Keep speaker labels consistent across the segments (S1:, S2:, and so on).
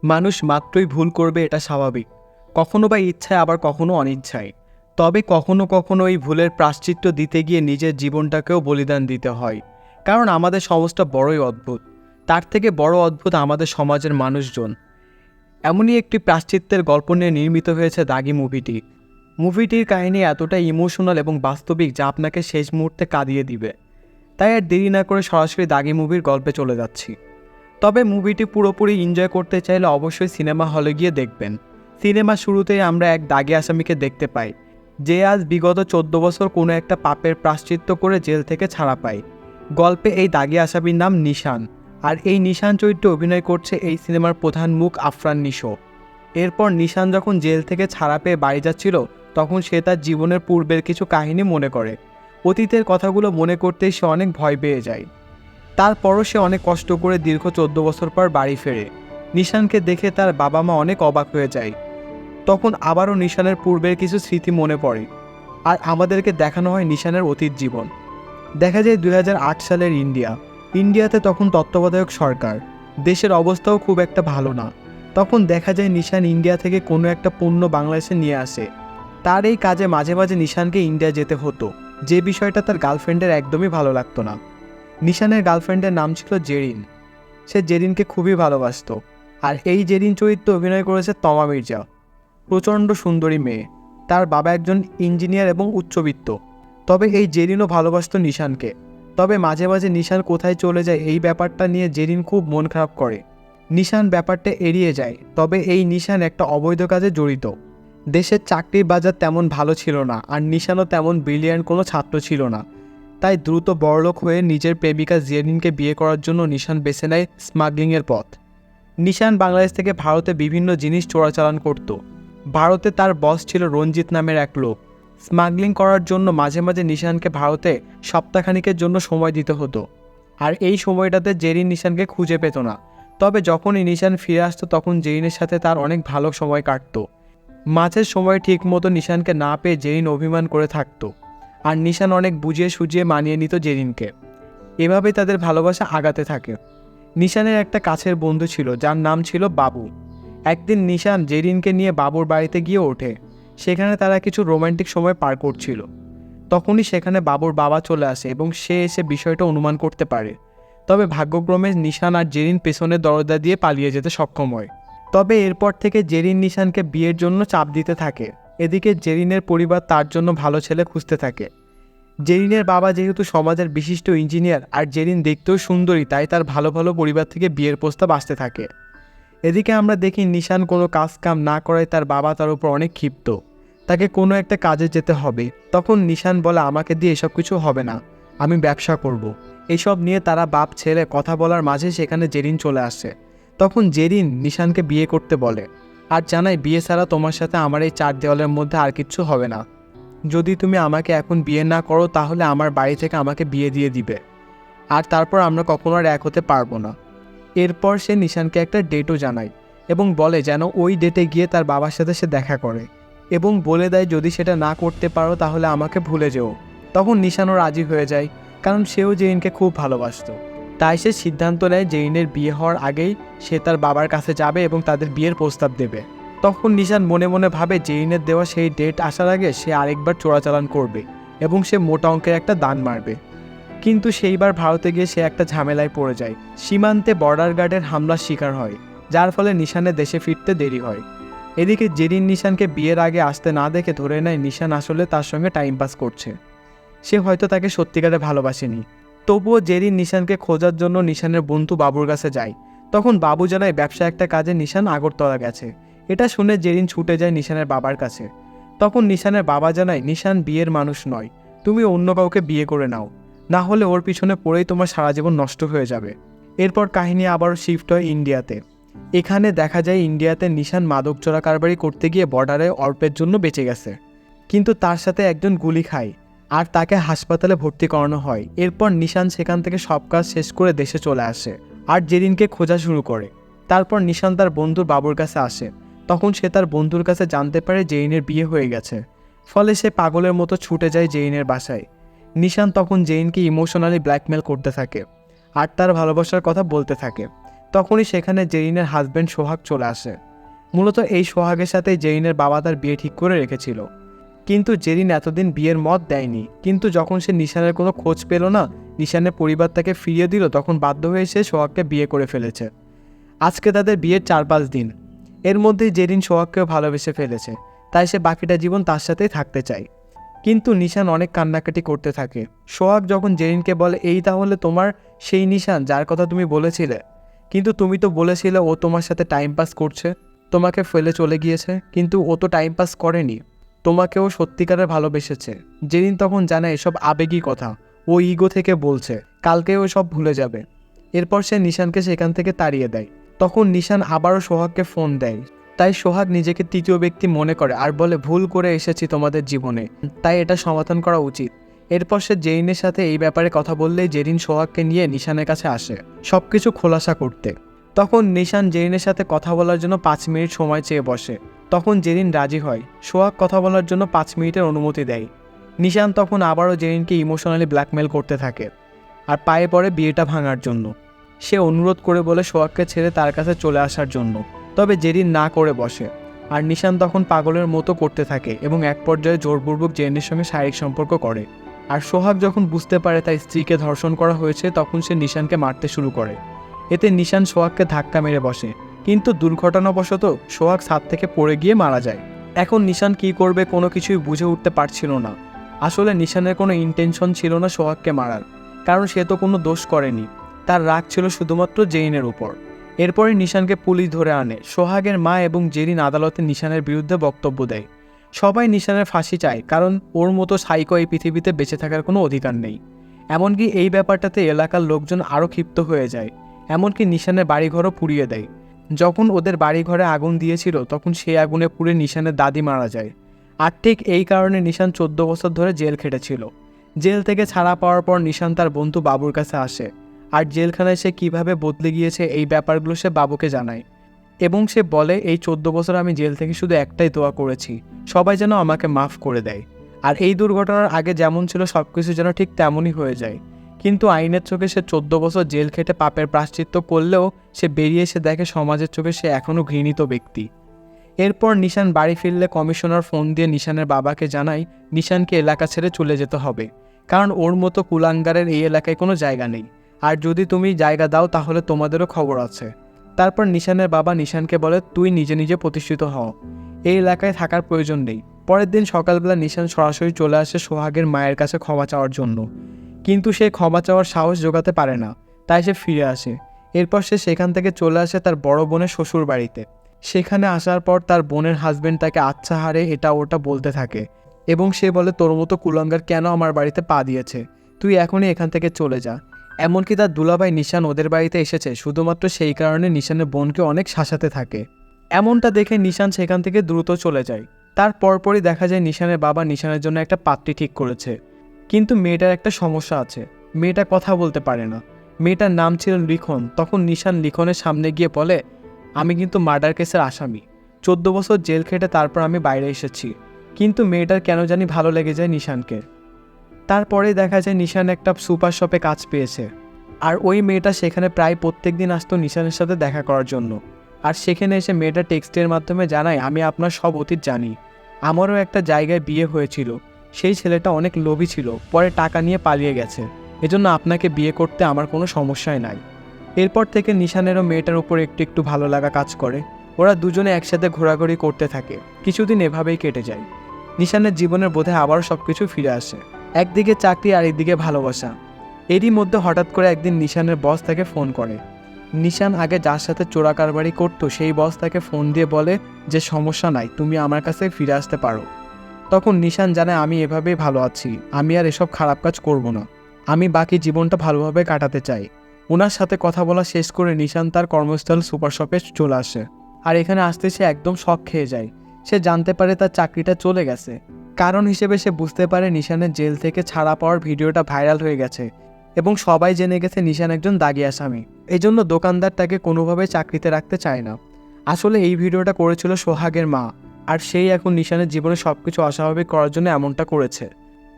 S1: মানুষ মাত্রই ভুল করবে, এটা স্বাভাবিক। কখনো বা ইচ্ছায়, আবার কখনো অনিচ্ছায়। তবে কখনো কখনো এই ভুলের প্রায়শ্চিত্ত দিতে গিয়ে নিজের জীবনটাকেও বলিদান দিতে হয়। কারণ আমাদের সমাজটা বড়ই অদ্ভুত। তার থেকে বড় অদ্ভুত আমাদের সমাজের মানুষজন। এমনই একটি প্রায়শ্চিত্তের গল্প নিয়ে নির্মিত হয়েছে দাগি মুভিটি। মুভিটির কাহিনী এতটাই ইমোশনাল এবং বাস্তবিক যা আপনাকে শেষ মুহূর্তে কাঁদিয়ে দিবে। তাই আর দেরি না করে সরাসরি দাগি মুভির গল্পে চলে যাচ্ছি। তবে মুভিটি পুরোপুরি এনজয় করতে চাইলে অবশ্যই সিনেমা হলে গিয়ে দেখবেন। সিনেমা শুরুতেই আমরা এক দাগি আসামিকে দেখতে পাই, যে আজ বিগত 14 বছর কোনো একটা পাপের প্রায়শ্চিত্ত করে জেল থেকে ছাড়া পায়। গল্পে এই দাগি আসামির নাম নিশান, আর এই নিশান চরিত্রে অভিনয় করছে এই সিনেমার প্রধান মুখ আফরান নিশো। এরপর নিশান যখন জেল থেকে ছাড়া পেয়ে বাড়ি যাচ্ছিল, তখন সে তার জীবনের পূর্বের কিছু কাহিনী মনে করে। অতীতের কথাগুলো মনে করতেই সে অনেক ভয় পেয়ে যায়। তারপরও সে অনেক কষ্ট করে দীর্ঘ 14 বছর পর বাড়ি ফেরে। নিশানকে দেখে তার বাবা মা অনেক অবাক হয়ে যায়। তখন আবারও নিশানের পূর্বের কিছু স্মৃতি মনে পড়ে, আর আমাদেরকে দেখানো হয় নিশানের অতীত জীবন। দেখা যায় 2008 সালের ইন্ডিয়াতে তখন তত্ত্বাবধায়ক সরকার। দেশের অবস্থাও খুব একটা ভালো না। তখন দেখা যায় নিশান ইন্ডিয়া থেকে কোনো একটা পণ্য বাংলাদেশে নিয়ে আসে। তার এই কাজে মাঝে মাঝে নিশানকে ইন্ডিয়া যেতে হতো, যে বিষয়টা তার গার্লফ্রেন্ডের একদমই ভালো লাগতো না। নিশানের গার্লফ্রেন্ডের নাম ছিল জেরিন। সে জেরিনকে খুবই ভালোবাসত। আর এই জেরিন চরিত্রে অভিনয় করেছে তমা মির্জা। প্রচণ্ড সুন্দরী মেয়ে। তার বাবা একজন ইঞ্জিনিয়ার এবং উচ্চবিত্ত। তবে এই জেরিনও ভালোবাসত নিশানকে। তবে মাঝে মাঝে নিশান কোথায় চলে যায় এই ব্যাপারটা নিয়ে জেরিন খুব মন খারাপ করে। নিশান ব্যাপারটা এড়িয়ে যায়। তবে এই নিশান একটা অবৈধ কাজে জড়িত। দেশের চাকরির বাজার তেমন ভালো ছিল না, আর নিশানও তেমন ব্রিলিয়ান্ট কোনো ছাত্র ছিল না। তাই দ্রুত বড়লোক হয়ে নিজের প্রেমিকা জেরিনকে বিয়ে করার জন্য নিশান বেছে নেয় স্মাগলিংয়ের পথ। নিশান বাংলাদেশ থেকে ভারতে বিভিন্ন জিনিস চোরাচালান করত। ভারতে তার বস ছিল রঞ্জিত নামের এক লোক। স্মাগলিং করার জন্য মাঝে মাঝে নিশানকে ভারতে সপ্তাহখানিকের জন্য সময় দিতে হতো। আর এই সময়টাতে জেরিন নিশানকে খুঁজে পেত না। তবে যখনই নিশান ফিরে আসতো, তখন জেরিনের সাথে তার অনেক ভালো সময় কাটত। মাঝের সময় ঠিক মতো নিশানকে না পেয়ে জেরিন অভিমান করে থাকতো, আর নিশান অনেক বুঝিয়ে সুঝিয়ে মানিয়ে নিত জেরিনকে। এভাবেই তাদের ভালোবাসা আগাতে থাকে। নিশানের একটা কাছের বন্ধু ছিল, যার নাম ছিল বাবু। একদিন নিশান জেরিনকে নিয়ে বাবুর বাড়িতে গিয়ে ওঠে। সেখানে তারা কিছু রোমান্টিক সময় পার করছিল। তখনই সেখানে বাবুর বাবা চলে আসে এবং সে এসে বিষয়টা অনুমান করতে পারে। তবে ভাগ্যক্রমে নিশান আর জেরিন পেছনের দরজা দিয়ে পালিয়ে যেতে সক্ষম হয়। তবে এরপর থেকে জেরিন নিশানকে বিয়ের জন্য চাপ দিতে থাকে। এদিকে জেরিনের পরিবার তার জন্য ভালো ছেলে খুঁজতে থাকে। জেরিনের বাবা যেহেতু সমাজের বিশিষ্ট ইঞ্জিনিয়ার, আর জেরিন দেখতেও সুন্দরী, তাই তার ভালো ভালো পরিবার থেকে বিয়ের প্রস্তাব আসতে থাকে। এদিকে আমরা দেখি নিশান কোনো কাজ কাম না করায় তার বাবা তার উপর অনেক ক্ষিপ্ত। তাকে কোনো একটা কাজে যেতে হবে। তখন নিশান বলে, আমাকে দিয়ে এসব কিছু হবে না, আমি ব্যবসা করব। এসব নিয়ে তারা বাপ ছেলে কথা বলার মাঝে সেখানে জেরিন চলে আসে। তখন জেরিন নিশানকে বিয়ে করতে বলে, আর জানায় বিয়ে ছাড়া তোমার সাথে আমার এই 4 দেওয়ালের মধ্যে আর কিচ্ছু হবে না। যদি তুমি আমাকে এখন বিয়ে না করো, তাহলে আমার বাড়ি থেকে আমাকে বিয়ে দিয়ে দিবে, আর তারপর আমরা কখনো আর এক হতে পারবো না। এরপর সে নিশানকে একটা ডেটও জানায় এবং বলে যেন ওই ডেটে গিয়ে তার বাবার সাথে সে দেখা করে, এবং বলে দেয় যদি সেটা না করতে পারো তাহলে আমাকে ভুলে যেও। তখন নিশানও রাজি হয়ে যায়, কারণ সেও জেইনকে খুব ভালোবাসতো। তাই সে সিদ্ধান্ত নেয় জেইনের বিয়ে হওয়ার আগেই সে তার বাবার কাছে যাবে এবং তাদের বিয়ের প্রস্তাব দেবে। তখন নিশান মনে মনে ভাবে জেইনের দেওয়া সেই ডেট আসার আগে সে আরেকবার চোরাচালান করবে এবং সে মোটা অঙ্কের একটা দান মারবে। কিন্তু সেইবার ভারতে গিয়ে সে একটা ঝামেলায় পড়ে যায়। সীমান্তে বর্ডার গার্ডের হামলার শিকার হয়, যার ফলে নিশানের দেশে ফিরতে দেরি হয়। এদিকে জেরিন নিশানকে বিয়ের আগে আসতে না দেখে ধরে নেয় নিশান আসলে তার সঙ্গে টাইম পাস করছে। সে হয়তো তাকে সত্যিকারে ভালোবাসেনি। তবুও জেরিন নিশানকে খোঁজার জন্য নিশানের বন্ধু বাবুর কাছে যায়। তখন বাবু জানায় ব্যবসা একটা কাজে নিশান আগরতলা গেছে। এটা শুনে জেরিন ছুটে যায় নিশানের বাবার কাছে। তখন নিশানের বাবা জানায়, নিশান বিয়ের মানুষ নয়, তুমি অন্য কাউকে বিয়ে করে নাও, না হলে ওর পিছনে পড়েই তোমার সারা জীবন নষ্ট হয়ে যাবে। এরপর কাহিনী আবারও শিফট হয় ইন্ডিয়াতে। এখানে দেখা যায় ইন্ডিয়াতে নিশান মাদক চোরা কারবারি করতে গিয়ে বর্ডারে অল্পের জন্য বেঁচে গেছে, কিন্তু তার সাথে একজন গুলি খায় আর তাকে হাসপাতালে ভর্তি করানো হয়। এরপর নিশান সেখান থেকে সব কাজ শেষ করে দেশে চলে আসে আর জেরিনকে খোঁজা শুরু করে। তারপর নিশান তার বন্ধুর বাবুর কাছে আসে। তখন সে তার বন্ধুর কাছে জানতে পারে জেইনের বিয়ে হয়ে গেছে। ফলে সে পাগলের মতো ছুটে যায় জেইনের বাসায়। নিশান তখন জেইনকে ইমোশনালি ব্ল্যাকমেল করতে থাকে আর তার ভালোবাসার কথা বলতে থাকে। তখনই সেখানে জেরিনের হাজব্যান্ড সোহাগ চলে আসে। মূলত এই সোহাগের সাথে জেরিনের বাবা তার বিয়ে ঠিক করে রেখেছিল, কিন্তু জেরিন এতদিন বিয়ের মত দেয়নি। কিন্তু যখন সে নিশানের কোনো খোঁজ পেল না, নিশানের পরিবার তাকে ফিরিয়ে দিল, তখন বাধ্য হয়ে সে সোহাগকে বিয়ে করে ফেলেছে। আজকে তাদের বিয়ের 4-5 দিন। এর মধ্যেই জেরিন সোহাগকেও ভালোবেসে ফেলেছে, তাই সে বাকিটা জীবন তার সাথেই থাকতে চায়। কিন্তু নিশান অনেক কান্নাকাটি করতে থাকে। সোহাগ যখন জেরিনকে বলে, এই তাহলে তোমার সেই নিশান যার কথা তুমি বলেছিলে, কিন্তু তুমি তো বলেছিলে ও তোমার সাথে টাইম পাস করছে, তোমাকে ফেলে চলে গিয়েছে। কিন্তু ও তো টাইম পাস করেনি, তোমাকেও সত্যিকারের ভালোবেসেছে। জেরিন তখন জানে এসব আবেগী কথা, ও ইগো থেকে বলছে, কালকেও সব ভুলে যাবে। এরপর সে নিশানকে সেখান থেকে তাড়িয়ে দেয়। তখন নিশান আবারও সোহাগকে ফোন দেয়, তাই সোহাগ নিজেকে তৃতীয় ব্যক্তি মনে করে আর বলে, ভুল করে এসেছি তোমাদের জীবনে, তাই এটা সমাধান করা উচিত। এরপর সে জেরিনের সাথে এই ব্যাপারে কথা বললেই জেরিন সোহাগকে নিয়ে নিশানের কাছে আসে সবকিছু খোলাসা করতে। তখন নিশান জেরিনের সাথে কথা বলার জন্য 5 মিনিট সময় চেয়ে বসে। তখন জেরিন রাজি হয়, সোহাগ কথা বলার জন্য 5 মিনিটের অনুমতি দেয়। নিশান তখন আবারও জেরিনকে ইমোশনালি ব্ল্যাকমেল করতে থাকে আর পায়ে পড়ে বিয়েটা ভাঙার জন্য। সে অনুরোধ করে বলে সোহাগকে ছেড়ে তার কাছে চলে আসার জন্য, তবে জেরিন না করে বসে। আর নিশান তখন পাগলের মতো করতে থাকে এবং এক পর্যায়ে জোরপূর্বক জেরিনের সঙ্গে শারীরিক সম্পর্ক করে। আর সোহাগ যখন বুঝতে পারে তার স্ত্রীকে ধর্ষণ করা হয়েছে, তখন সে নিশানকে মারতে শুরু করে। এতে নিশান সোহাগকে ধাক্কা মেরে বসে, কিন্তু দুর্ঘটনাবশত সোহাগ ছাদ থেকে পড়ে গিয়ে মারা যায়। এখন নিশান কি করবে কোনো কিছুই বুঝে উঠতে পারছিল না। আসলে নিশানের কোনো ইন্টেনশন ছিল না সোহাগকে মারার, কারণ সে তো কোনো দোষ করেনি। তার রাগ ছিল শুধুমাত্র জেরিনের উপর। এরপরে নিশানকে পুলিশ ধরে আনে। সোহাগের মা এবং জেরিন আদালতে নিশানের বিরুদ্ধে বক্তব্য দেয়। সবাই নিশানের ফাঁসি চায়, কারণ ওর মতো সাইকো এই পৃথিবীতে বেঁচে থাকার কোনো অধিকার নেই। এমনকি এই ব্যাপারটাতে এলাকার লোকজন আরও ক্ষিপ্ত হয়ে যায়, এমনকি নিশানের বাড়িঘরও পুড়িয়ে দেয়। যখন ওদের বাড়িঘরে আগুন দিয়েছিল, তখন সেই আগুনে পুড়ে নিশানের দাদি মারা যায়। আর ঠিক এই কারণে নিশান 14 বছর ধরে জেল খেটেছিল। জেল থেকে ছাড়া পাওয়ার পর নিশান তার বন্ধু বাবুর কাছে আসে, আর জেলখানায় সে কীভাবে বদলে গিয়েছে এই ব্যাপারগুলো সে বাবুকে জানায়। এবং সে বলে, এই 14 বছর আমি জেল থেকে শুধু একটাই দোয়া করেছি, সবাই যেন আমাকে মাফ করে দেয়। আর এই দুর্ঘটনার আগে যেমন ছিল সব কিছু যেন ঠিক তেমনই হয়ে যায়। কিন্তু আইনের চোখে সে 14 বছর জেল খেটে পাপের প্রায়শ্চিত্ত করলেও সে বেরিয়ে এসে দেখে সমাজের চোখে সে এখনও ঘৃণিত ব্যক্তি। এরপর নিশান বাড়ি ফিরলে কমিশনার ফোন দিয়ে নিশানের বাবাকে জানায় নিশানকে এলাকা ছেড়ে চলে যেতে হবে, কারণ ওর মতো কুলাঙ্গারের এই এলাকায় কোনো জায়গা নেই, আর যদি তুমি জায়গা দাও তাহলে তোমাদেরও খবর আছে। তারপর নিশানের বাবা নিশানকে বলে, তুই নিজে নিজে প্রতিষ্ঠিত হও, এই এলাকায় থাকার প্রয়োজন নেই। পরের দিন সকালবেলা নিশান সরাসরি চলে আসে সোহাগের মায়ের কাছে ক্ষমা চাওয়ার জন্য, কিন্তু সে ক্ষমা চাওয়ার সাহস জোগাতে পারে না, তাই সে ফিরে আসে। এরপর সে সেখান থেকে চলে আসে তার বড় বোনের শ্বশুর বাড়িতে। সেখানে আসার পর তার বোনের হাজবেন্ড তাকে আচ্ছা হারে এটা ওটা বলতে থাকে এবং সে বলে, তোর মতো কুলাঙ্গার কেন আমার বাড়িতে পা দিয়েছে, তুই এখনই এখান থেকে চলে যা। এমনকি তার দুলাভাই নিশান ওদের বাড়িতে এসেছে শুধুমাত্র সেই কারণে নিশানের বোনকে অনেক শাসাতে থাকে। এমনটা দেখে নিশান সেখান থেকে দ্রুত চলে যায়। তার পরপরই দেখা যায় নিশানের বাবা নিশানের জন্য একটা পাত্রী ঠিক করেছে, কিন্তু মেয়েটার একটা সমস্যা আছে, মেয়েটা কথা বলতে পারে না। মেয়েটার নাম ছিল লিখন। তখন নিশান লিখনের সামনে গিয়ে বলে, আমি কিন্তু মার্ডার কেসের আসামি, 14 বছর জেল খেটে তারপর আমি বাইরে এসেছি। কিন্তু মেয়েটার কেন জানি ভালো লেগে যায় নিশানকে। তারপরেই দেখা যায় নিশান একটা সুপার শপে কাজ পেয়েছে, আর ওই মেয়েটা সেখানে প্রায় প্রত্যেক দিন আসতো নিশানের সাথে দেখা করার জন্য। আর সেখানে এসে মেয়েটা টেক্সটের মাধ্যমে জানায়, আমি আপনার সব অতীত জানি, আমারও একটা জায়গায় বিয়ে হয়েছিল, সেই ছেলেটা অনেক লোভী ছিল, পরে টাকা নিয়ে পালিয়ে গেছে, এজন্য আপনাকে বিয়ে করতে আমার কোনো সমস্যাই নাই। এরপর থেকে নিশানেরও মেয়েটার উপর একটু একটু ভালো লাগা কাজ করে। ওরা দুজনে একসাথে ঘোরাঘুরি করতে থাকে। কিছুদিন এভাবেই কেটে যায়। নিশানের জীবনের বোধে আবারও সব কিছু ফিরে আসে, একদিকে চাকরি আর একদিকে ভালোবাসা। এরই মধ্যে হঠাৎ করে একদিন নিশানের বস তাকে ফোন করে। নিশান আগে যার সাথে চোরাকারবারি করতো সেই বস তাকে ফোন দিয়ে বলে যে সমস্যা নাই, তুমি আমার কাছে ফিরে আসতে পারো। তখন নিশান জানে, আমি এভাবেই ভালো আছি, আমি আর এসব খারাপ কাজ করব না, আমি বাকি জীবনটা ভালোভাবে কাটাতে চাই। ওনার সাথে কথা বলা শেষ করে নিশান তার কর্মস্থল সুপার শপে চলে আসে। আর এখানে আসতে সে একদম শক খেয়ে যায়। সে জানতে পারে তার চাকরিটা চলে গেছে। কারণ হিসেবে সে বুঝতে পারে নিশানের জেল থেকে ছাড়া পাওয়ার ভিডিওটা ভাইরাল হয়ে গেছে এবং সবাই জেনে গেছে নিশান একজন দাগী আসামি। এই জন্য দোকানদার তাকে কোনোভাবে চাকরিতে রাখতে চায় না। আসলে এই ভিডিওটা করেছিল সোহাগের মা, আর সেই এখন নিশানের জীবনে সব কিছু অস্বাভাবিক করার জন্য এমনটা করেছে।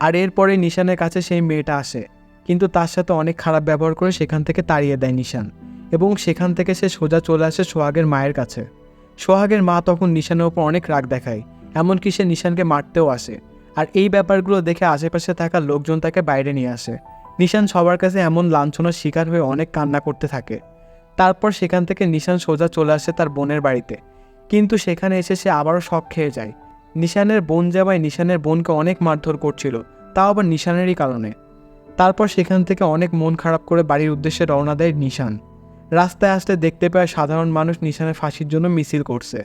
S1: আর এরপরে নিশানের কাছে সেই মেয়েটা আসে, কিন্তু তার সাথে অনেক খারাপ ব্যবহার করে সেখান থেকে তাড়িয়ে দেয় নিশান। এবং সেখান থেকে সে সোজা চলে আসে সোহাগের মায়ের কাছে। সোহাগের মা তখন নিশানের ওপর অনেক রাগ দেখায়, এমনকি সে নিশানকে মারতেও আসে। আর এই ব্যাপারগুলো দেখে আশেপাশে থাকা লোকজন তাকে বাইরে নিয়ে আসে। নিশান সবার কাছে এমন লাঞ্ছনার শিকার হয়ে অনেক কান্না করতে থাকে। তারপর সেখান থেকে নিশান সোজা চলে আসে তার বোনের বাড়িতে, কিন্তু সেখানে এসে সে আবারও শক খেয়ে যায়। নিশানের বোন জামাই নিশানের বোনকে অনেক মারধর করছিল, তাও আবার নিশানেরই কারণে। তারপর সেখান থেকে অনেক মন খারাপ করে বাড়ির উদ্দেশ্যে রওনা দেয় নিশান। রাস্তায় আসতে দেখতে পায় সাধারণ মানুষ নিশানের ফাঁসির জন্য মিছিল করছে।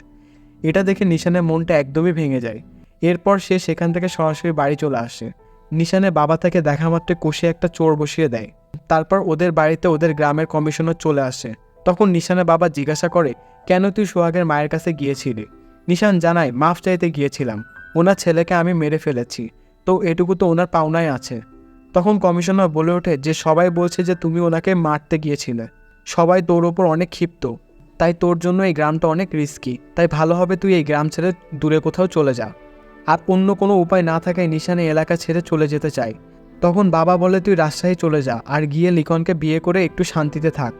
S1: এটা দেখে নিশানের মনটা একদমই ভেঙে যায়। এরপর সে সেখান থেকে সরাসরি বাড়ি চলে আসে। নিশানের বাবা তাকে দেখা মাত্র কষে একটা চোর বসিয়ে দেয়। তারপর ওদের বাড়িতে ওদের গ্রামের কমিশনার চলে আসে। তখন নিশানের বাবা জিজ্ঞাসা করে, কেন তুই সোহাগের মায়ের কাছে গিয়েছিলি? নিশান জানায়, মাফ চাইতে গিয়েছিলাম, ওনার ছেলেকে আমি মেরে ফেলেছি, তো এটুকু তো ওনার পাওনাই আছে। তখন কমিশনার বলে ওঠে যে সবাই বলছে যে তুমি ওনাকে মারতে গিয়েছিলে, সবাই তোর ওপর অনেক ক্ষিপ্ত, তাই তোর জন্য এই গ্রামটা অনেক রিস্কি, তাই ভালো হবে তুই এই গ্রাম ছেড়ে দূরে কোথাও চলে যা। আর অন্য কোনো উপায় না থাকায় নিশান এই এলাকা ছেড়ে চলে যেতে চায়। তখন বাবা বলে, তুই রাজশাহী চলে যা আর গিয়ে লিখনকে বিয়ে করে একটু শান্তিতে থাক।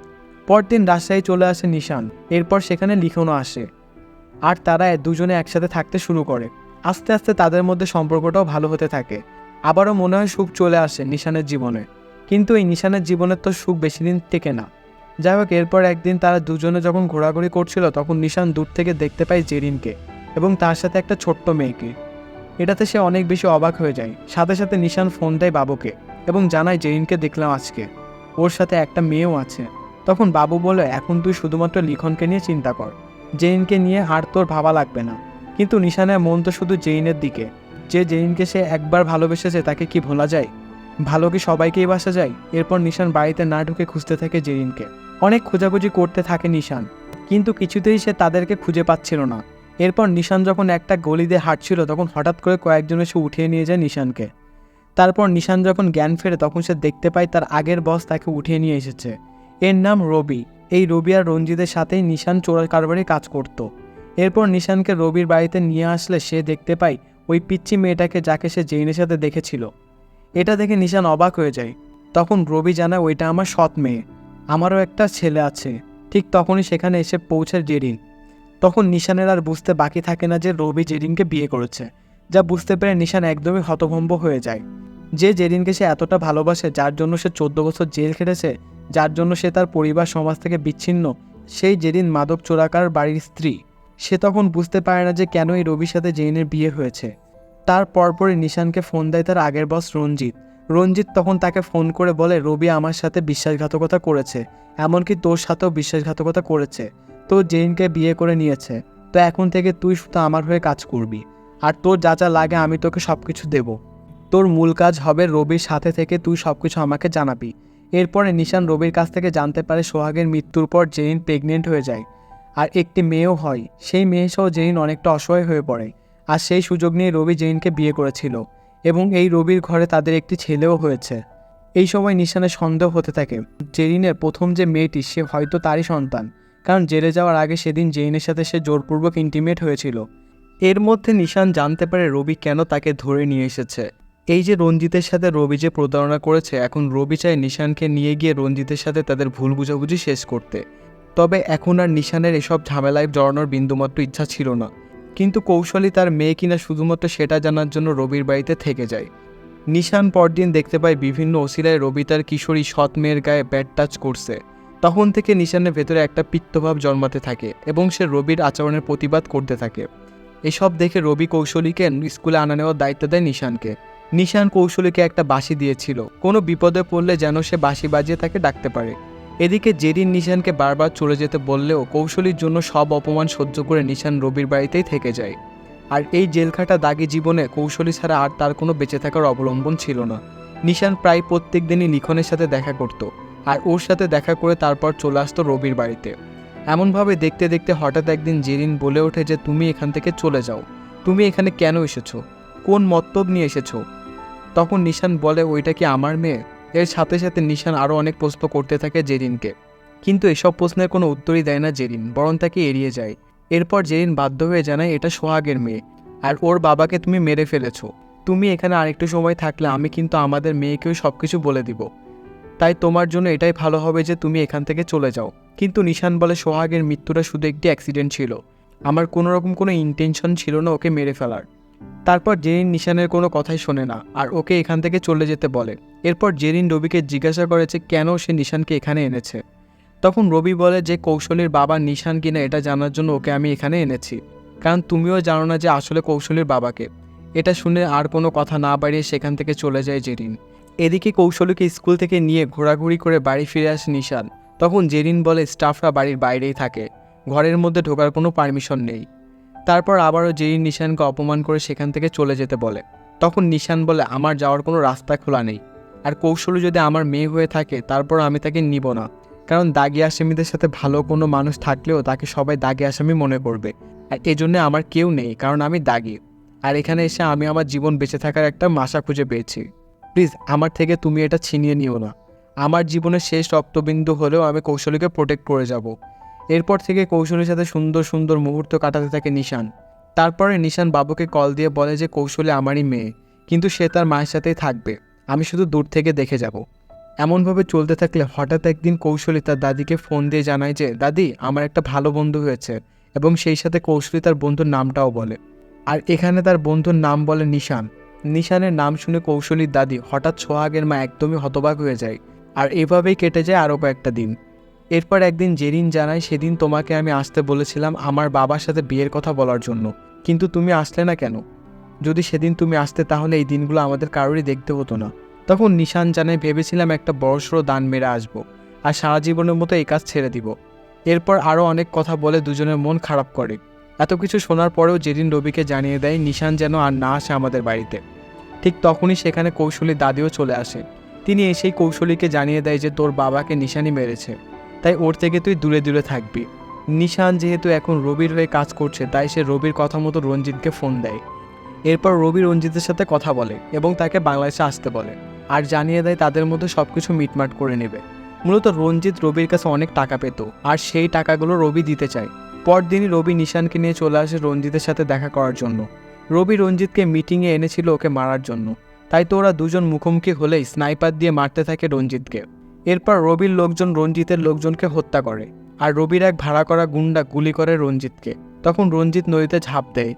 S1: পরদিন রাজশাহী চলে আসে নিশান। এরপর সেখানে লিখনও আসে, আর তারা দুজনে একসাথে থাকতে শুরু করে। আস্তে আস্তে তাদের মধ্যে সম্পর্কটাও ভালো হতে থাকে। আবারও মনে হয় সুখ চলে আসে নিশানের জীবনে, কিন্তু এই নিশানের জীবনের তো সুখ বেশি দিন টেকে না। যাই হোক, এরপর একদিন তারা দুজনে যখন ঘোরাঘুরি করছিল তখন নিশান দূর থেকে দেখতে পায় জেরিনকে এবং তার সাথে একটা ছোট্ট মেয়েকে। এটাতে সে অনেক বেশি অবাক হয়ে যায়। সাথে সাথে নিশান ফোন দেয় বাবুকে এবং জানায় জেরিনকে দেখলাম আজকে, ওর সাথে একটা মেয়েও আছে। তখন বাবু বলে, এখন তুই শুধুমাত্র লিখনকে নিয়ে চিন্তা কর, জেরিনকে নিয়ে আর তোর ভাবা লাগবে না। কিন্তু নিশানের মন তো শুধু জেরিনের দিকে। যে জেরিনকে সে একবার ভালোবেসেছে তাকে কি ভোলা যায়? ভালো কি সবাইকেই বাসা যায়? এরপর নিশান বাড়িতে না ঢুকে খুঁজতে থাকে জেরিনকে। অনেক খোঁজাখুঁজি করতে থাকে নিশান, কিন্তু কিছুতেই সে তাদেরকে খুঁজে পাচ্ছিল না। এরপর নিশান যখন একটা গলি দিয়ে হাঁটছিল তখন হঠাৎ করে কয়েকজন এসে উঠিয়ে নিয়ে যায় নিশানকে। তারপর নিশান যখন জ্ঞান ফেরে তখন সে দেখতে পায় তার আগের বস তাকে উঠিয়ে নিয়ে এসেছে। এর নাম রবি। এই রবি আর রঞ্জিতের সাথেই নিশান চোরার কারবারে কাজ করত। এরপর নিশানকে রবির বাড়িতে নিয়ে আসলে সে দেখতে পায় ওই পিচ্চি মেয়েটাকে যাকে সে জেইনের সাথে দেখেছিল। এটা দেখে নিশান অবাক হয়ে যায়। তখন রবি জানায়, ওইটা আমার সৎ মেয়ে, আমারও একটা ছেলে আছে। ঠিক তখনই সেখানে এসে পৌঁছায় জেরিন। তখন নিশানের আর বুঝতে বাকি থাকে না যে রবি জেরিনকে বিয়ে করেছে। যা বুঝতে পেরে নিশান একদমই হতভম্ব হয়ে যায়। যে জেরিনকে সে এতটা ভালোবাসে, যার জন্য সে 14 বছর জেল খেটেছে, যার জন্য সে তার পরিবার সমাজ থেকে বিচ্ছিন্ন, সেই জেরিন মাদক চোরাকার বাড়ির স্ত্রী। সে তখন বুঝতে পারে না যে কেন এই রবির সাথে জেরিনের বিয়ে হয়েছে। তার পরপরই নিশানকে ফোন দেয় তার আগের বস রঞ্জিত। রঞ্জিত তখন তাকে ফোন করে বলে, রবি আমার সাথে বিশ্বাসঘাতকতা করেছে, এমনকি তোর সাথেও বিশ্বাসঘাতকতা করেছে, তো জেরিনকে বিয়ে করে নিয়েছে। তো এখন থেকে তুই শুধু আমার হয়ে কাজ করবি, আর তোর যা যা লাগে আমি তোকে সব কিছু দেবো। তোর মূল কাজ হবে রবির সাথে থেকে তুই সব কিছু আমাকে জানাবি। এরপরে নিশান রবির কাছ থেকে জানতে পারে সোহাগের মৃত্যুর পর জেরিন প্রেগনেন্ট হয়ে যায়, আর একটি মেয়েও হয়। সেই মেয়ে সহ জেরিন অনেকটা অসহায় হয়ে পড়ে, আর সেই সুযোগ নিয়ে রবি জেরিনকে বিয়ে করেছিল এবং এই রবির ঘরে তাদের একটি ছেলেও হয়েছে। এই সময় নিশানের সন্দেহ হতে থাকে জেরিনের প্রথম যে মেয়েটি সে হয়তো তারই সন্তান, কারণ জেলে যাওয়ার আগে সেদিন জেরিনের সাথে সে জোরপূর্বক ইন্টিমেট হয়েছিল। এর মধ্যে নিশান জানতে পারে রবি কেন তাকে ধরে নিয়ে এসেছে। এই যে রঞ্জিতের সাথে রবি যে প্রতারণা করেছে, এখন রবি চায় নিশানকে নিয়ে গিয়ে রঞ্জিতের সাথে তাদের ভুল বুঝাবুঝি শেষ করতে। তবে এখন আর নিশানের এসব ঝামেলায় জড়ানোর বিন্দুমাত্র ইচ্ছা ছিল না, কিন্তু কৌশলী তার মেয়ে কিনা শুধুমাত্র সেটা জানার জন্য রবির বাড়িতে থেকে যায়। নিশান পরদিন দেখতে পায় বিভিন্ন ওসিলায় রবি তার কিশোরী সৎ মেয়ের গায়ে ব্যাড টাচ করছে। তখন থেকে নিশানের ভেতরে একটা পিত্তভাব জন্মাতে থাকে এবং সে রবির আচরণের প্রতিবাদ করতে থাকে। এসব দেখে রবি কৌশলীকে স্কুলে আনা নেওয়ার দায়িত্ব দেয় নিশানকে। নিশান কৌশলীকে একটা বাঁশি দিয়েছিল, কোনো বিপদে পড়লে যেন সে বাঁশি বাজিয়ে তাকে ডাকতে পারে। এদিকে জেরিন নিশানকে বারবার চলে যেতে বললেও কৌশলীর জন্য সব অপমান সহ্য করে নিশান রবির বাড়িতেই থেকে যায়। আর এই জেলখাটা দাগি জীবনে কৌশলী ছাড়া আর তার কোনো বেঁচে থাকার অবলম্বন ছিল না। নিশান প্রায় প্রত্যেক দিনই লিখনের সাথে দেখা করত, আর ওর সাথে দেখা করে তারপর চলে আসতো রবির বাড়িতে। এমনভাবে দেখতে দেখতে হঠাৎ একদিন জেরিন বলে ওঠে যে তুমি এখান থেকে চলে যাও, তুমি এখানে কেন এসেছো, কোন মতলব নিয়ে এসেছো? তখন নিশান বলে, ওইটা কি আমার মেয়ে? এর সাথে সাথে নিশান আরও অনেক প্রশ্ন করতে থাকে জেরিনকে, কিন্তু এসব প্রশ্নের কোনো উত্তরই দেয় না জেরিন, বরং তাকে এড়িয়ে যায়। এরপর জেরিন বাধ্য হয়ে জানায় এটা সোহাগের মেয়ে, আর ওর বাবাকে তুমি মেরে ফেলেছো। তুমি এখানে আরেকটু সময় থাকলে আমি কিন্তু আমাদের মেয়েকেও সব কিছু বলে দিব। তাই তোমার জন্য এটাই ভালো হবে যে তুমি এখান থেকে চলে যাও। কিন্তু নিশান বলে সোহাগের মৃত্যুটা শুধু একটি অ্যাক্সিডেন্ট ছিল, আমার কোনো ইন্টেনশন ছিল না ওকে মেরে ফেলার। তারপর জেরিন নিশানের কোনো কথাই শোনে না আর ওকে এখান থেকে চলে যেতে বলে। এরপর জেরিন রবিকে জিজ্ঞাসা করেছে কেন সে নিশানকে এখানে এনেছে। তখন রবি বলে যে কৌশলীর বাবা নিশান কিনা এটা জানার জন্য ওকে আমি এখানে এনেছি, কারণ তুমিও জানো না যে আসলে কৌশলীর বাবাকে। এটা শুনে আর কোনো কথা না বাড়িয়ে সেখান থেকে চলে যায় জেরিন। এদিকে কৌশলীকে স্কুল থেকে নিয়ে ঘোরাঘুরি করে বাড়ি ফিরে আসে নিশান। তখন জেরিন বলে স্টাফরা বাড়ির বাইরেই থাকে, ঘরের মধ্যে ঢোকার কোনো পারমিশন নেই। তারপর আবারও জেরিন নিশানকে অপমান করে সেখান থেকে চলে যেতে বলে। তখন নিশান বলে আমার যাওয়ার কোনো রাস্তা খোলা নেই, আর কৌশলী যদি আমার মেয়ে হয়ে থাকে তারপর আমি তাকে নিব না, কারণ দাগি আসামিদের সাথে ভালো কোনো মানুষ থাকলেও তাকে সবাই দাগি আসামি মনে করবে, আর এজন্য আমার কেউ নেই কারণ আমি দাগি। আর এখানে এসে আমি আমার জীবন বেঁচে থাকার একটা আশা খুঁজে পেয়েছি। প্লিজ আমার থেকে তুমি এটা ছিনিয়ে নিও না। আমার জীবনের শেষ রক্তবিন্দু হলেও আমি কৌশলীকে প্রোটেক্ট করে যাব। এরপর থেকে কৌশলীর সাথে সুন্দর সুন্দর মুহূর্ত কাটাতে থাকে নিশান। তারপরে নিশান বাবুকে কল দিয়ে বলে যে কৌশলী আমারই মেয়ে, কিন্তু সে তার মায়ের সাথেই থাকবে, আমি শুধু দূর থেকে দেখে যাব। এমনভাবে চলতে থাকলে হঠাৎ একদিন কৌশলী তার দাদিকে ফোন দিয়ে জানায় যে দাদি আমার একটা ভালো বন্ধু হয়েছে, এবং সেই সাথে কৌশলী তার বন্ধুর নামটাও বলে। আর এখানে তার বন্ধুর নাম বলে নিশান। নিশানের নাম শুনে কৌশলীর দাদি হঠাৎ সোহাগের মা একদমই হতবাক হয়ে যায়। আর এভাবেই কেটে যায় আরও কয়েকটা দিন। এরপর একদিন জেরিন জানায় সেদিন তোমাকে আমি আসতে বলেছিলাম আমার বাবার সাথে বিয়ের কথা বলার জন্য, কিন্তু তুমি আসলে না কেন? যদি সেদিন তুমি আসতে তাহলে এই দিনগুলো আমাদের কারোরই দেখতে হতো না। তখন নিশান জানায় ভেবেছিলাম একটা বড়সড় দান মেরে আসবো আর সারা জীবনের মতো এই কাজ ছেড়ে দিব। এরপর আরও অনেক কথা বলে দুজনের মন খারাপ করে। এত কিছু শোনার পরেও জেরিন রবিকে জানিয়ে দেয় নিশান যেন আর না আসে আমাদের বাড়িতে। ঠিক তখনই সেখানে কৌশলীর দাদিও চলে আসে। তিনি এসেই কৌশলীকে জানিয়ে দেয় যে তোর বাবাকে নিশানই মেরেছে, তাই ওর থেকে তুই দূরে দূরে থাকবি। নিশান যেহেতু এখন রবির হয়ে কাজ করছে তাই সে রবির কথা মতো রঞ্জিতকে ফোন দেয়। এরপর রবি রঞ্জিতের সাথে কথা বলে এবং তাকে বাংলাদেশে আসতে বলে, আর জানিয়ে দেয় তাদের মধ্যে সব কিছু মিটমাট করে নেবে। মূলত রঞ্জিত রবির কাছে অনেক টাকা পেত আর সেই টাকাগুলো রবি দিতে চায়। পরদিনই রবি নিশানকে নিয়ে চলে আসে রঞ্জিতের সাথে দেখা করার জন্য। রবি রঞ্জিতকে মিটিংয়ে এনেছিল ওকে মারার জন্য, তাই তো ওরা দুজন মুখোমুখি হলেই স্নাইপার দিয়ে মারতে থাকে রঞ্জিতকে। এরপর রবির লোকজন রঞ্জিতের লোকজনকে হত্যা করে, আর রবির এক ভাড়া করা গুন্ডা গুলি করে রঞ্জিতকে। তখন রঞ্জিত নদীতে ঝাঁপ দেয়,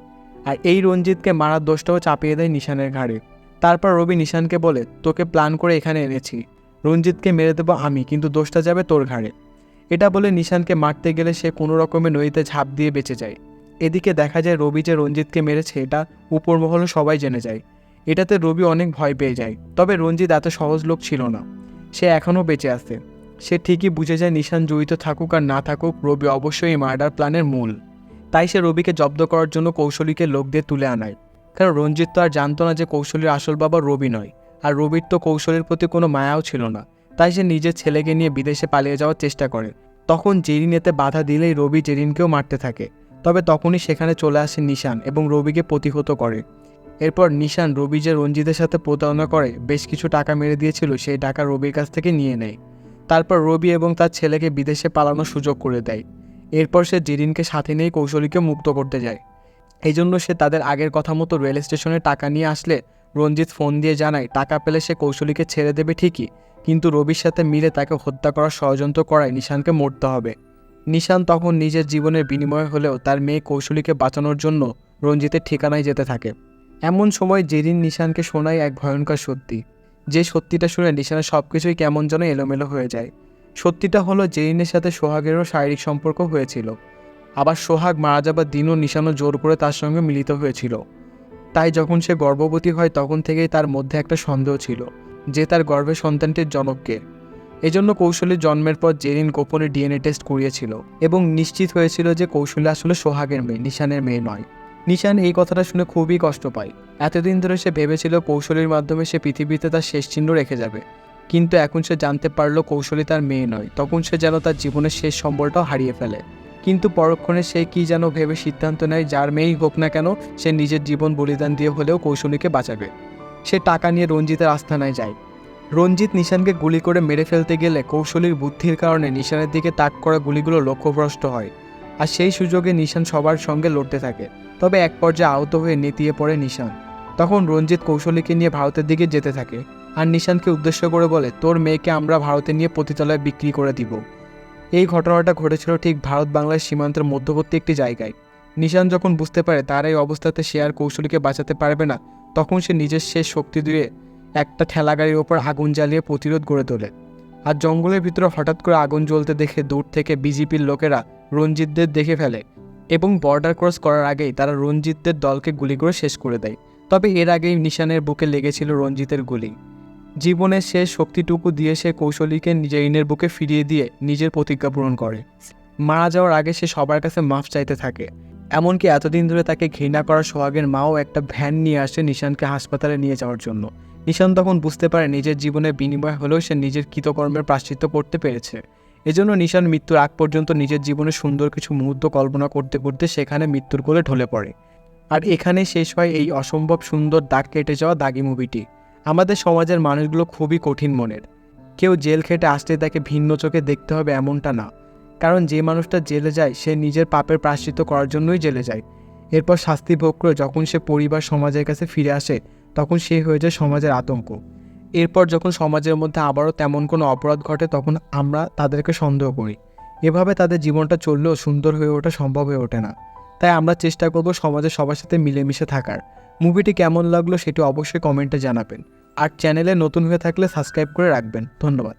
S1: আর এই রঞ্জিতকে মারার দোষটাও চাপিয়ে দেয় নিশানের ঘাড়ে। তারপর রবি নিশানকে বলে তোকে প্ল্যান করে এখানে এনেছি, রঞ্জিতকে মেরে দেবো আমি, কিন্তু দোষটা যাবে তোর ঘাড়ে। এটা বলে নিশানকে মারতে গেলে সে কোনো রকমে নদীতে ঝাঁপ দিয়ে বেঁচে যায়। এদিকে দেখা যায় রবি যে রঞ্জিতকে মেরেছে এটা উপর মহলে সবাই জেনে যায়। এটাতে রবি অনেক ভয় পেয়ে যায়। তবে রঞ্জিত এত সহজ লোক ছিল না, সে এখনও বেঁচে আছে। সে ঠিকই বুঝে যায় নিশান জড়িত থাকুক আর না থাকুক রবি অবশ্যই এই মার্ডার প্ল্যানের মূল। তাই সে রবিকে জব্দ করার জন্য কৌশলীকে লোক দিয়ে তুলে আনায়, কারণ রঞ্জিত তো আর জানতো না যে কৌশলীর আসল বাবা রবি নয়, আর রবির তো কৌশলীর প্রতি কোনো মায়াও ছিল না। তাই সে নিজের ছেলেকে নিয়ে বিদেশে পালিয়ে যাওয়ার চেষ্টা করে। তখন জেরিন এতে বাধা দিলেই রবি জেরিনকেও মারতে থাকে। তবে তখনই সেখানে চলে আসে নিশান এবং রবিকে প্রতিহত করে। এরপর নিশান রবি যে রঞ্জিতের সাথে প্রতারণা করে বেশ কিছু টাকা মেরে দিয়েছিল সেই টাকা রবির কাছ থেকে নিয়ে নেয়। তারপর রবি এবং তার ছেলেকে বিদেশে পালানোর সুযোগ করে দেয়। এরপর সে জেরিনকে সাথে নিয়ে কৌশলীকে মুক্ত করতে যায়। এই জন্য সে তাদের আগের কথা মতো রেল স্টেশনে টাকা নিয়ে আসলে রঞ্জিত ফোন দিয়ে জানায় টাকা পেলে সে কৌশলীকে ছেড়ে দেবে ঠিকই, কিন্তু রবির সাথে মিলে তাকে হত্যা করার ষড়যন্ত্র করায় নিশানকে মরতে হবে। নিশান তখন নিজের জীবনের বিনিময় হলেও তার মেয়ে কৌশলীকে বাঁচানোর জন্য রঞ্জিতের ঠিকানায় যেতে থাকে। এমন সময় জেরিন নিশানকে শোনায় এক ভয়ঙ্কর সত্যি। যে সত্যিটা শুনে নিশানের সব কিছুই কেমন যেন এলোমেলো হয়ে যায়। সত্যিটা হলো জেরিনের সাথে সোহাগেরও শারীরিক সম্পর্ক হয়েছিল। আবার সোহাগ মারা যাবার দিনও নিশানও জোর করে তার সঙ্গে মিলিত হয়েছিল। তাই যখন সে গর্ভবতী হয় তখন থেকেই তার মধ্যে একটা সন্দেহ ছিল যে তার গর্ভের সন্তানটির জনককে। এজন্য কৌশলীর জন্মের পর জেরিন গোপনে ডিএনএ টেস্ট করিয়েছিল এবং নিশ্চিত হয়েছিল যে কৌশলী আসলে সোহাগের মেয়ে, নিশানের মেয়ে নয়। নিশান এই কথাটা শুনে খুবই কষ্ট পায়। এতদিন ধরে সে ভেবেছিল কৌশলীর মাধ্যমে সে পৃথিবীতে তার শেষ চিহ্ন রেখে যাবে, কিন্তু এখন সে জানতে পারলো কৌশলী তার মেয়ে নয়। তখন সে যেন তার জীবনের শেষ সম্বলটাও হারিয়ে ফেলে। কিন্তু পরক্ষণে সে কি যেন ভেবে সিদ্ধান্ত নেয় যার মেয়েই হোক না কেন সে নিজের জীবন বলিদান দিয়ে হলেও কৌশলীকে বাঁচাবে। সে টাকা নিয়ে রঞ্জিতের আস্তানায় যায়। রঞ্জিত নিশানকে গুলি করে মেরে ফেলতে গেলে কৌশলীর বুদ্ধির কারণে নিশানের দিকে তাক করা গুলিগুলো লক্ষ্যভ্রষ্ট হয়, আর সেই সুযোগে নিশান সবার সঙ্গে লড়তে থাকে। তবে এক পর্যায়ে আহত হয়ে নেতিয়ে পড়ে নিশান। তখন রঞ্জিত কৌশলীকে নিয়ে ভারতের দিকে যেতে থাকে। আর নিশানকে উদ্দেশ্য করে বলে, তোর মেয়েকে আমরা ভারতে নিয়ে পতিতালয়ে বিক্রি করে দিব। এই ঘটনাটা ঘটেছিল ঠিক ভারত বাংলার সীমান্তের মধ্যবর্তী একটি জায়গায়। নিশান যখন বুঝতে পারে তার এই অবস্থাতে সে আর কৌশলীকে বাঁচাতে পারবে না, তখন সে নিজের শেষ শক্তি দিয়ে একটা ঠেলাগাড়ির ওপর আগুন জ্বালিয়ে প্রতিরোধ গড়ে তোলে। আর জঙ্গলের ভিতরে হঠাৎ করে আগুন জ্বলতে দেখে দূর থেকে বিজেপির লোকেরা রঞ্জিতদের দেখে ফেলে এবং বর্ডার ক্রস করার আগেই তারা রঞ্জিতদের দলকে গুলি করে শেষ করে দেয়। তবে এর আগেই নিশানের বুকে লেগেছিল রঞ্জিতের গুলি। জীবনের শেষ শক্তিটুকু দিয়ে সে কৌশলীকে জেইনের বুকে ফিরিয়ে দিয়ে নিজের প্রতিজ্ঞা পূরণ করে। মারা যাওয়ার আগে সে সবার কাছে মাফ চাইতে থাকে। এমনকি এতদিন ধরে তাকে ঘৃণা করা সোহাগের মাও একটা ভ্যান নিয়ে আসে নিশানকে হাসপাতালে নিয়ে যাওয়ার জন্য। নিশান তখন বুঝতে পারে নিজের জীবনের বিনিময় হলেও সে নিজের কৃতকর্মের প্রায়শ্চিত্ত করতে পেরেছে। এজন্য নিশান মৃত্যুর আগ পর্যন্ত নিজের জীবনে সুন্দর কিছু মুহূর্ত কল্পনা করতে করতে সেখানে মৃত্যুর কোলে ঢলে পড়ে। আর এখানে শেষ হয় এই অসম্ভব সুন্দর দাগ কেটে যাওয়া দাগি মুভিটি। আমাদের সমাজের মানুষগুলো খুবই কঠিন মনের। কেউ জেল খেটে আসলে তাকে ভিন্ন চোখে দেখতে হবে এমনটা না, কারণ যে মানুষটা জেলে যায় সে নিজের পাপের প্রায়শ্চিত্ত করার জন্যই জেলে যায়। এরপর শাস্তি ভোগ করে যখন সে পরিবার সমাজের কাছে ফিরে আসে তখন সে হয়ে যায় সমাজের আতঙ্ক। এরপর যখন সমাজের মধ্যে আবারও তেমন কোনো অপরাধ ঘটে তখন আমরা তাদেরকে সন্দেহ করি। এভাবে তাদের জীবনটা চললেও সুন্দর হয়ে ওঠা সম্ভব হয়ে ওঠে না। তাই আমরা চেষ্টা করব সমাজের সবার সাথে মিলেমিশে থাকার। মুভিটি কেমন লাগলো সেটি অবশ্যই কমেন্টে জানাবেন। আর চ্যানেলে নতুন হয়ে থাকলে সাবস্ক্রাইব করে রাখবেন। ধন্যবাদ।